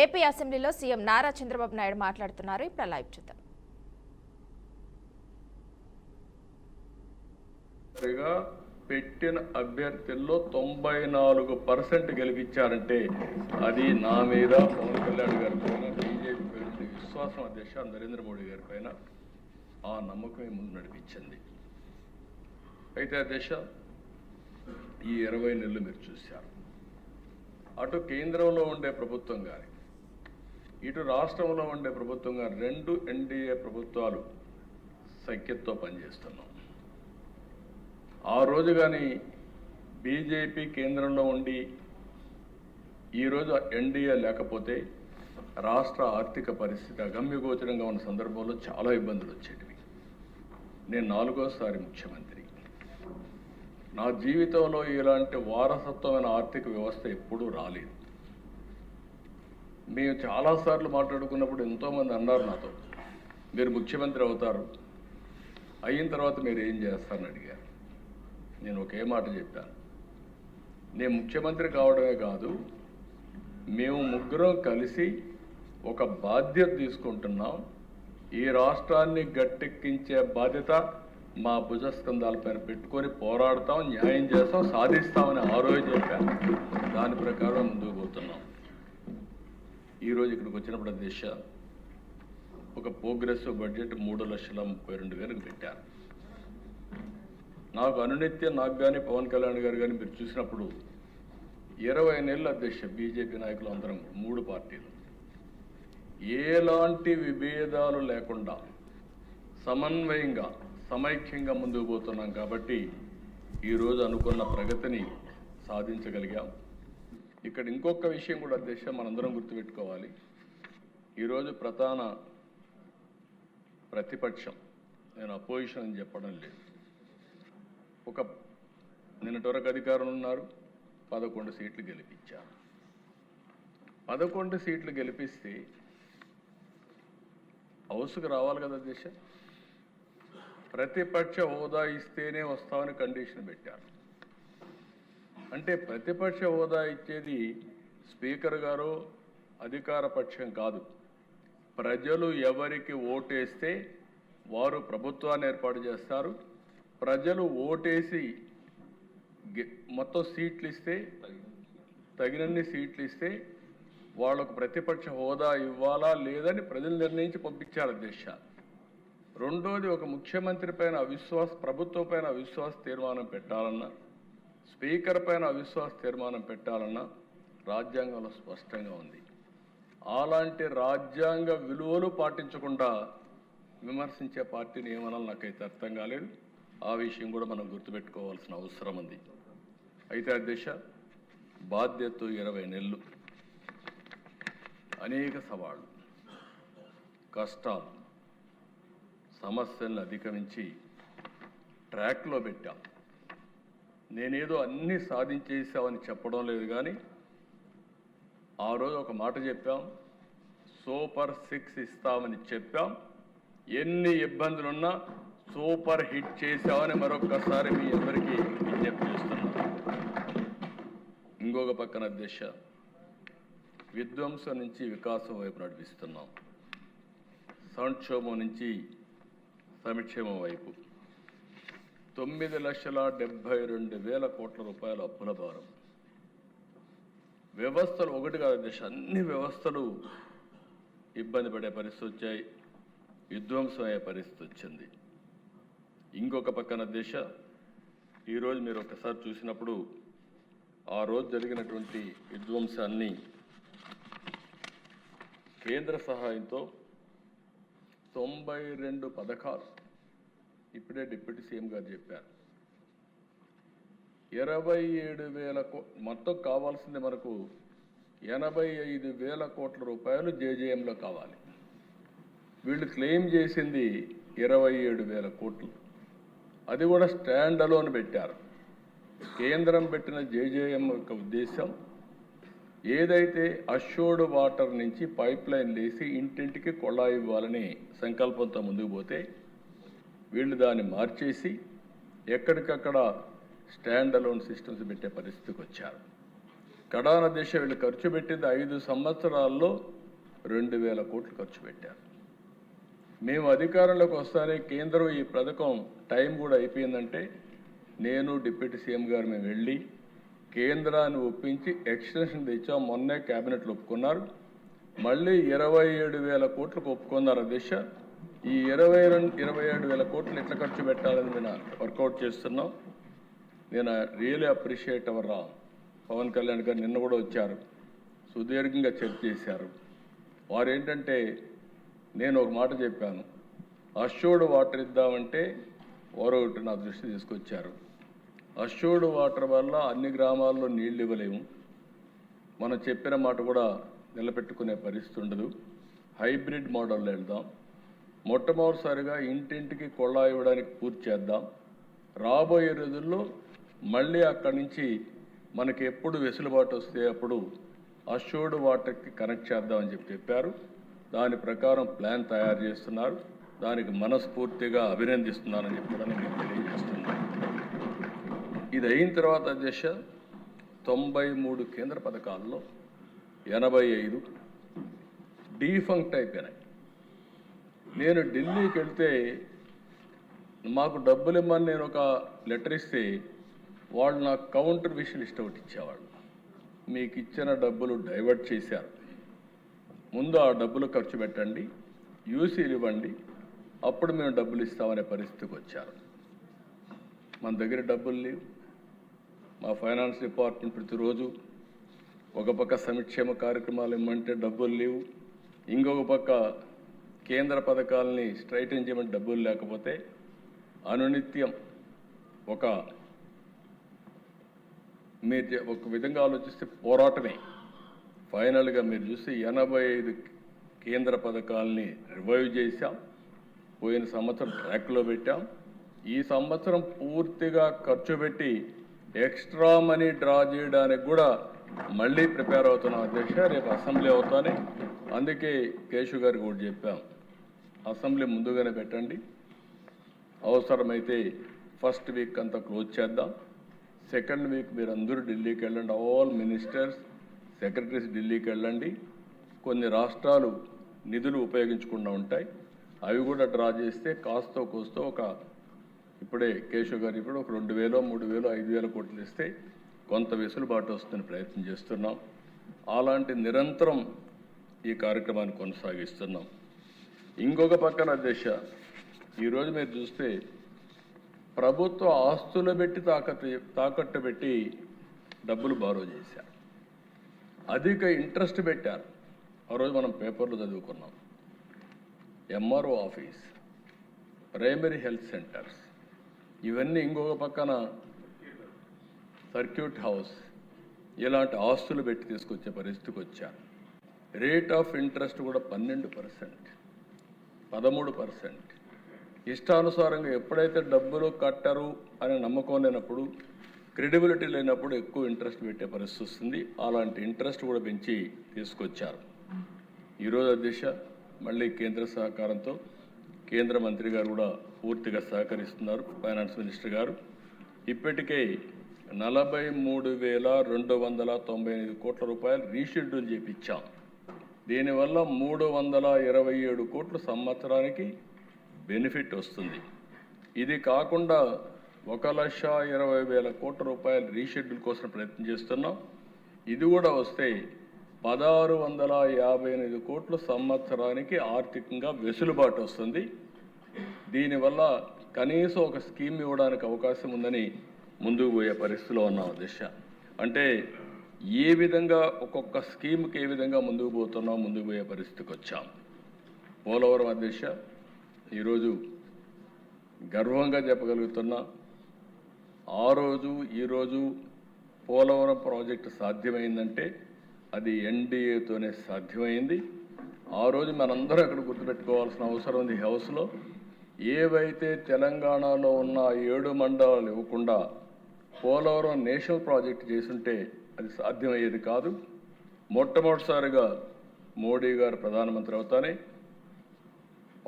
AP అసెంబ్లీలో CM Nara Chandrababu Naidu మాట్లాడుతున్నారు. ఇప్పుడు లైవ్ చూద్దాం. పెట్టిన అభ్యర్థుల్లో 94% గెలిపించారంటే అది నా మీద పవన్ కళ్యాణ్ గారి పైన బీజేపీ పైన విశ్వాసం అధ్యక్ష నరేంద్ర మోడీ గారి పైన ఆ నమ్మకమే ముందు నడిపించింది. అయితే అధ్యక్ష ఈ 20 నెలలు మీరు చూశారు. అటు కేంద్రంలో ఉండే ప్రభుత్వం కానీ ఇటు రాష్ట్రంలో ఉండే ప్రభుత్వం కానీ 2 ఎన్డీఏ ప్రభుత్వాలు సఖ్యతతో పనిచేస్తున్నాం. ఆ రోజు కానీ బీజేపీ కేంద్రంలో ఉండి ఈరోజు ఎన్డీఏ లేకపోతే రాష్ట్ర ఆర్థిక పరిస్థితి అగమ్యగోచరంగా ఉన్న సందర్భంలో చాలా ఇబ్బందులు వచ్చేటివి. నేను 4వ సారి ముఖ్యమంత్రి. నా జీవితంలో ఇలాంటి వారసత్వమైన ఆర్థిక వ్యవస్థ ఎప్పుడూ రాలేదు. మేము చాలాసార్లు మాట్లాడుకున్నప్పుడు ఎంతోమంది అన్నారు నాతో, మీరు ముఖ్యమంత్రి అవుతారు, అయిన తర్వాత మీరు ఏం చేస్తారని అడిగారు. నేను ఒకే మాట చెప్పాను, నేను ముఖ్యమంత్రి కావడమే కాదు, మేము ముగ్గురం కలిసి ఒక బాధ్యత తీసుకుంటున్నాం. ఈ రాష్ట్రాన్ని గట్టెక్కించే బాధ్యత మా భుజస్కంధాలపైన పెట్టుకొని పోరాడతాం, న్యాయం చేస్తాం, సాధిస్తామని ఆ రోజు చెప్పాను. దాని ప్రకారం ముందుకు పోతున్నాం. ఈరోజు ఇక్కడికి వచ్చినప్పుడు దిశ ఒక ప్రోగ్రెసివ్ బడ్జెట్ 3,32,000 పెట్టారు. నాకు అనునిత్యం నాకు కానీ పవన్ కళ్యాణ్ గారు కానీ మీరు చూసినప్పుడు 20 నెలల అధ్యక్ష బీజేపీ నాయకులు అందరం 3 పార్టీలు ఎలాంటి విభేదాలు లేకుండా సమన్వయంగా సమైక్యంగా ముందుకు పోతున్నాం. కాబట్టి ఈరోజు అనుకున్న ప్రగతిని సాధించగలిగాం. ఇక్కడ ఇంకొక విషయం కూడా అధ్యక్ష మనందరం గుర్తుపెట్టుకోవాలి. ఈరోజు ప్రధాన ప్రతిపక్షం, నేను అపోజిషన్ అని చెప్పడం లేదు, ఒక నిన్నటి వరకు అధికారంలో ఉన్నారు, 11 సీట్లు గెలిపించారు. 11 సీట్లు గెలిపిస్తే హౌస్కి రావాలి కదా అధ్యక్ష. ప్రతిపక్ష హోదా ఇస్తేనే వస్తామని కండిషన్ పెట్టారు. అంటే ప్రతిపక్ష హోదా ఇచ్చేది స్పీకర్ గారు అధికార పక్షం కాదు. ప్రజలు ఎవరికి ఓటేస్తే వారు ప్రభుత్వాన్ని ఏర్పాటు చేస్తారు. ప్రజలు ఓటేసి మొత్తం సీట్లు ఇస్తే, తగినన్ని సీట్లు ఇస్తే వాళ్ళకు ప్రతిపక్ష హోదా ఇవ్వాలా లేదని ప్రజలు నిర్ణయించి పంపించారు అధ్యక్ష. రెండోది, ఒక ముఖ్యమంత్రి పైన అవిశ్వాస, ప్రభుత్వం పైన అవిశ్వాస తీర్మానం పెట్టాలన్నా, స్పీకర్ పైన అవిశ్వాస తీర్మానం పెట్టాలన్నా రాజ్యాంగంలో స్పష్టంగా ఉంది. అలాంటి రాజ్యాంగ విలువలు పాటించకుండా విమర్శించే పార్టీని ఏమనాలి నాకైతే అర్థం కాలేదు. ఆ విషయం కూడా మనం గుర్తుపెట్టుకోవాల్సిన అవసరం ఉంది. అయితే అధ్యక్ష బాధ్యత 20 నెలలు, అనేక సవాళ్ళు, కష్టాలు, సమస్యలను అధిగమించి ట్రాక్లో పెట్టాం. నేనేదో అన్నీ సాధించేసామని చెప్పడం లేదు, కానీ ఆ రోజు ఒక మాట చెప్పాం, సూపర్ 6 ఇస్తామని చెప్పాం. ఎన్ని ఇబ్బందులున్నా సూపర్ హిట్ చేశామని మరొక్కసారి మీ అందరికీ విజ్ఞప్తి చేస్తున్నాం. ఇంకొక పక్కన అధ్యక్ష విధ్వంసం నుంచి వికాసం వైపు నడిపిస్తున్నాం. సంక్షోభం నుంచి సంక్షేమం వైపు 9,72,000 కోట్ల రూపాయల అప్పుల భారం. వ్యవస్థలు ఒకటి కాదు అధ్యక్ష, అన్ని వ్యవస్థలు ఇబ్బంది పడే పరిస్థితి వచ్చాయి, విధ్వంసం అయ్యే పరిస్థితి వచ్చింది. ఇంకొక పక్కన అధ్యక్ష ఈరోజు మీరు ఒకసారి చూసినప్పుడు ఆ రోజు జరిగినటువంటి విధ్వంసాన్ని కేంద్ర సహాయంతో 92 పథకాలు ఇప్పుడే డిప్యూటీ సీఎం గారు చెప్పారు. 27,000 మొత్తం కావాల్సింది మనకు 85,000 కోట్ల రూపాయలు జేజేఎంలో కావాలి. వీళ్ళు క్లెయిమ్ చేసింది 27,000 కోట్లు. అది కూడా స్టాండ్ అలోన్ పెట్టారు. కేంద్రం పెట్టిన జేజేఎం యొక్క ఉద్దేశం ఏదైతే అష్యూర్డ్ వాటర్ నుంచి పైప్ లైన్ వేసి ఇంటింటికి కొళాయి ఇవ్వాలని సంకల్పంతో ముందుకు పోతే వీళ్ళు దాన్ని మార్చేసి ఎక్కడికక్కడ స్టాండ్ అలోన్ సిస్టమ్స్ పెట్టే పరిస్థితికి వచ్చారు. కడాన దిశ వీళ్ళు ఖర్చు పెట్టింది 5 సంవత్సరాల్లో 2,000 కోట్లు ఖర్చు పెట్టారు. మేము అధికారంలోకి వస్తానే కేంద్రం ఈ పథకం టైం కూడా అయిపోయిందంటే నేను డిప్యూటీ సీఎం గారు మేము వెళ్ళి కేంద్రాన్ని ఒప్పించి ఎక్స్టెన్షన్ తెచ్చాం. మొన్నే క్యాబినెట్లో ఒప్పుకున్నారు. మళ్ళీ 27,000 కోట్లకు ఒప్పుకున్నారు దిశ. ఈ 27,000 కోట్లు ఎట్లా ఖర్చు పెట్టాలని నేను వర్కౌట్ చేస్తున్నాం. నేను really appreciate our Pawan Kalyan garu నిన్న కూడా వచ్చారు, సుదీర్ఘంగా చర్చ చేశారు. వారు ఏంటంటే నేను ఒక మాట చెప్పాను, అష్యూర్డ్ వాటర్ ఇద్దామంటే వారు ఒకటి నా దృష్టి తీసుకొచ్చారు. అష్యూర్డ్ వాటర్ వల్ల అన్ని గ్రామాల్లో నీళ్లు ఇవ్వలేము, మనం చెప్పిన మాట కూడా నిలబెట్టుకునే పరిస్థితి ఉండదు. హైబ్రిడ్ మోడల్లో వెళ్దాం. మొట్టమొదటిసారిగా ఇంటింటికి కొళ్ళా ఇవ్వడానికి పూర్తి చేద్దాం. రాబోయే రోజుల్లో మళ్ళీ అక్కడి నుంచి మనకి ఎప్పుడు వెసులుబాటు వస్తే అప్పుడు అష్యూర్డ్ వాటర్కి కనెక్ట్ చేద్దామని చెప్పారు. దాని ప్రకారం ప్లాన్ తయారు చేస్తున్నారు. దానికి మనస్ఫూర్తిగా అభినందిస్తున్నానని చెప్పి కూడా నేను తెలియజేస్తున్నాను. ఇది అయిన తర్వాత అధ్యక్ష 93 కేంద్ర పథకాల్లో 85 డీఫంక్ట్ అయిపోయినాయి. నేను ఢిల్లీకి వెళ్తే మాకు డబ్బులు ఇమ్మని నేను ఒక లెటర్ ఇస్తే వాళ్ళు నాకు కౌంటర్ విషయం లిస్ట్ ఒకటి ఇచ్చేవాళ్ళు. మీకు ఇచ్చిన డబ్బులు డైవర్ట్ చేశారు, ముందు ఆ డబ్బులు ఖర్చు పెట్టండి, యూసీలు ఇవ్వండి, అప్పుడు మేము డబ్బులు ఇస్తామనే పరిస్థితికి వచ్చారు. మన దగ్గర డబ్బులు లేవు. మా ఫైనాన్స్ డిపార్ట్మెంట్ ప్రతిరోజు ఒక పక్క సంక్షేమ కార్యక్రమాలు ఇమ్మంటే డబ్బులు లేవు, ఇంకొక పక్క కేంద్ర పథకాలని స్ట్రైటన్ చేయమని డబ్బులు లేకపోతే అనునిత్యం మీరు ఒక విధంగా ఆలోచిస్తే పోరాటమే. ఫైనల్గా మీరు చూస్తే 85 కేంద్ర పథకాలని రివైవ్ చేశాం. పోయిన సంవత్సరం ట్రాక్లో పెట్టాం. ఈ సంవత్సరం పూర్తిగా ఖర్చు పెట్టి ఎక్స్ట్రా మనీ డ్రా చేయడానికి కూడా మళ్ళీ ప్రిపేర్ అవుతున్నాం అధ్యక్ష. రేపు అసెంబ్లీ అవుతానే, అందుకే కేశవ్ గారికి కూడా చెప్పాం, అసెంబ్లీ ముందుగానే పెట్టండి, అవసరమైతే ఫస్ట్ వీక్ అంతా క్లోజ్ చేద్దాం, సెకండ్ వీక్ మీరు అందరూ ఢిల్లీకి వెళ్ళండి, ఆల్ మినిస్టర్స్ సెక్రటరీస్ ఢిల్లీకి వెళ్ళండి. కొన్ని రాష్ట్రాలు నిధులు ఉపయోగించకుండా ఉంటాయి, అవి కూడా డ్రా చేస్తే కాస్తో కోస్తో ఇప్పుడే కేశవ్ గారు ఇప్పుడు ఒక 2,000, 3,000, 5,000 కోట్లు ఇస్తే కొంత వెసులుబాటు వస్తుందని ప్రయత్నం చేస్తున్నాం. అలాంటి నిరంతరం ఈ కార్యక్రమాన్ని కొనసాగిస్తున్నాం. ఇంకొక పక్కన అధ్యక్ష, ఈరోజు మీరు చూస్తే ప్రభుత్వ ఆస్తులు పెట్టి తాకట్టు పెట్టి డబ్బులు బారో చేశారు, అధిక ఇంట్రెస్ట్ పెట్టారు. ఆ రోజు మనం పేపర్లో చదువుకున్నాం. MRO office, primary health centres, ఇవన్నీ ఇంకొక పక్కన సర్క్యూట్ హౌస్, ఇలాంటి ఆస్తులు పెట్టి తీసుకొచ్చే పరిస్థితికి వచ్చారు. రేట్ ఆఫ్ ఇంట్రెస్ట్ కూడా 12%, 13%. ఇష్టానుసారంగా ఎప్పుడైతే డబ్బులు కట్టరు అనే నమ్మకం లేనప్పుడు, క్రెడిబిలిటీ లేనప్పుడు ఎక్కువ ఇంట్రెస్ట్ పెట్టే పరిస్థితి వస్తుంది. అలాంటి ఇంట్రెస్ట్ కూడా పెంచి తీసుకొచ్చారు. ఈరోజు అధ్యక్ష మళ్ళీ కేంద్ర సహకారంతో కేంద్ర మంత్రి గారు కూడా పూర్తిగా సహకరిస్తున్నారు, ఫైనాన్స్ మినిస్టర్ గారు. ఇప్పటికే 43,295 కోట్ల రూపాయలు రీషెడ్యూల్ చేయించాం. దీనివల్ల 327 కోట్ల సంవత్సరానికి బెనిఫిట్ వస్తుంది. ఇది కాకుండా 1,20,000 కోట్ల రూపాయలు రీషెడ్యూల్ కోసం ప్రయత్నం చేస్తున్నాం. ఇది కూడా వస్తే 1,658 కోట్ల సంవత్సరానికి ఆర్థికంగా వెసులుబాటు వస్తుంది. దీనివల్ల కనీసం ఒక స్కీమ్ ఇవ్వడానికి అవకాశం ఉందని ముందుకు పోయే పరిస్థితిలో ఉన్నాం అధ్యక్ష. అంటే ఏ విధంగా ఒక్కొక్క స్కీమ్కి ఏ విధంగా ముందుకు పోతున్నాం, ముందుకు పోయే పరిస్థితికి వచ్చాం. పోలవరం అధ్యక్ష ఈరోజు గర్వంగా చెప్పగలుగుతున్నా, ఆ రోజు ఈరోజు పోలవరం ప్రాజెక్టు సాధ్యమైందంటే అది ఎన్డీఏతోనే సాధ్యమైంది. ఆ రోజు మనందరం అక్కడ గుర్తుపెట్టుకోవాల్సిన అవసరం ఉంది. హౌస్లో ఏవైతే తెలంగాణలో ఉన్న 7 మండలాలు ఇవ్వకుండా పోలవరం నేషనల్ ప్రాజెక్ట్ చేసుంటే అది సాధ్యమయ్యేది కాదు. మొట్టమొదటిసారిగా మోడీ గారు ప్రధానమంత్రి అవుతానే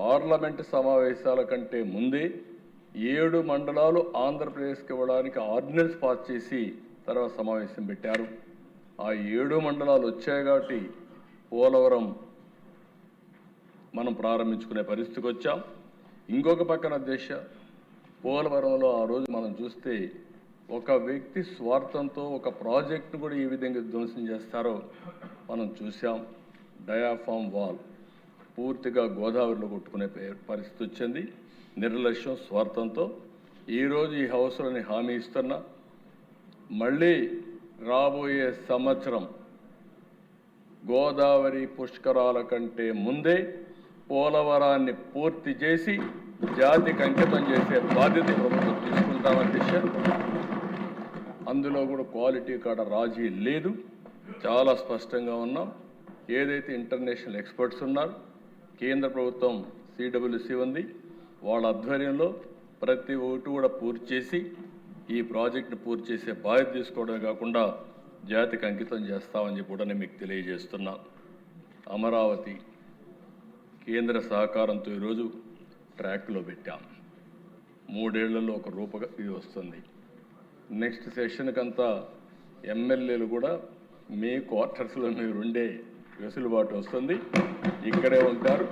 పార్లమెంటు సమావేశాల కంటే ముందే 7 మండలాలు ఆంధ్రప్రదేశ్కి ఇవ్వడానికి ఆర్డినెన్స్ పాస్ చేసి తర్వాత సమావేశం పెట్టారు. ఆ 7 మండలాలు వచ్చాయి కాబట్టి పోలవరం మనం ప్రారంభించుకునే పరిస్థితికి వచ్చాం. ఇంకొక పక్కన పోలవరంలో ఆ రోజు మనం చూస్తే ఒక వ్యక్తి స్వార్థంతో ఒక ప్రాజెక్టును కూడా ఏ విధంగా ధ్వంసం చేస్తారో మనం చూసాం. డయాఫామ్ వాల్ పూర్తిగా గోదావరిలో కొట్టుకునే పరిస్థితి వచ్చింది. నిర్లక్ష్యం, స్వార్థంతో ఈరోజు ఈ హౌస్లోని హామీ ఇస్తున్నా, మళ్ళీ రాబోయే సంవత్సరం గోదావరి పుష్కరాల కంటే ముందే పోలవరాన్ని పూర్తి చేసి జాతికి అంకితం చేసే బాధ్యత ప్రభుత్వం తీసుకుంటామని అందులో కూడా క్వాలిటీ కాడ రాజీ లేదు. చాలా స్పష్టంగా ఉన్నాం. ఏదైతే ఇంటర్నేషనల్ ఎక్స్పర్ట్స్ ఉన్నారు, కేంద్ర ప్రభుత్వం సిడబ్ల్యూసి ఉంది, వాళ్ళ ఆధ్వర్యంలో ప్రతి ఒక్కటి కూడా పూర్తి చేసి ఈ ప్రాజెక్టును పూర్తి చేసే బాధ్యత తీసుకోవడమే కాకుండా జాతికి అంకితం చేస్తామని చెప్పి కూడా నేను మీకు తెలియజేస్తున్నా. అమరావతి కేంద్ర సహకారంతో ఈరోజు ట్రాక్లో పెట్టాం. 3 ఏళ్లలో ఒక ఇది వస్తుంది. నెక్స్ట్ సెషన్కంతా ఎమ్మెల్యేలు కూడా మీ క్వార్టర్స్లో మీరు ఉండే వెసులుబాటు వస్తుంది, ఇక్కడే ఉంటారు.